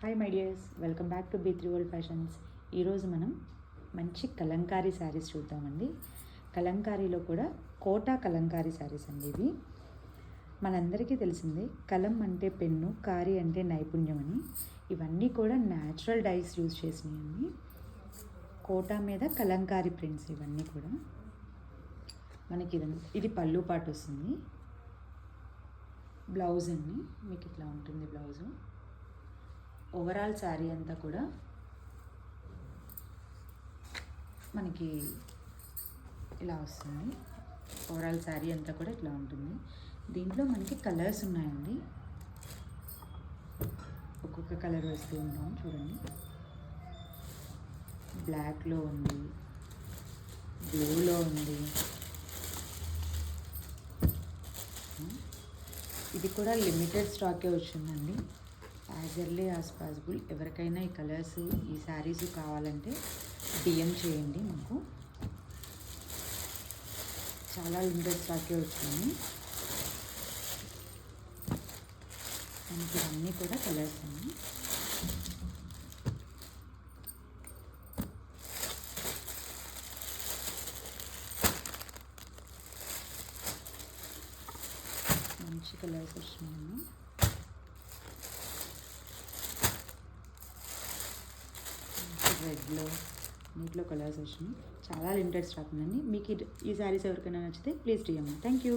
Hi my dears, welcome back to బీ3 world fashions. ఈరోజు మనం మంచి కలంకారీ శారీస్ చూద్దామండి. కలంకారీలో కూడా కోటా కలంకారీ శారీస్ అండి ఇవి. మనందరికీ తెలిసిందే, కలం అంటే పెన్ను, కారీ అంటే నైపుణ్యం అని. ఇవన్నీ కూడా న్యాచురల్ డైస్ యూజ్ చేసినాయండి. కోటా మీద కలంకారీ ప్రింట్స్ ఇవన్నీ కూడా మనకి ఇది పళ్ళు పాటు వస్తుంది. బ్లౌజ్ అండి మీకు ఇట్లా ఉంటుంది బ్లౌజు. ఓవరాల్ శారీ అంతా కూడా మనకి ఇలా వస్తుంది. ఓవరాల్ శారీ అంతా కూడా ఇట్లా ఉంటుంది. దీంట్లో మనకి కలర్స్ ఉన్నాయండి. ఒక్కొక్క కలర్ వేస్తూ ఉంటాం చూడండి. బ్లాక్లో ఉంది, బ్లూలో ఉంది. ఇది కూడా లిమిటెడ్ స్టాకే వచ్చిందండి. యాజ్ ఎర్లీ యాజ్ పాసిబుల్ ఎవరికైనా ఈ కలర్స్, ఈ శారీస్ కావాలంటే డిఎం చేయండి. మాకు చాలా లిమిటెడ్ స్టాకే వచ్చింది. మనకి ఇవన్నీ కూడా కలర్స్ అండి. మంచి కలర్స్ వచ్చినాయి. రెడ్లో, నీటిలో కలర్స్ వచ్చినాయి. చాలా లిమిటెడ్ స్టాక్ ఉందండి. మీకు ఈ శారీస్ ఎవరికైనా నచ్చితే ప్లీజ్ డిఎం. Thank you.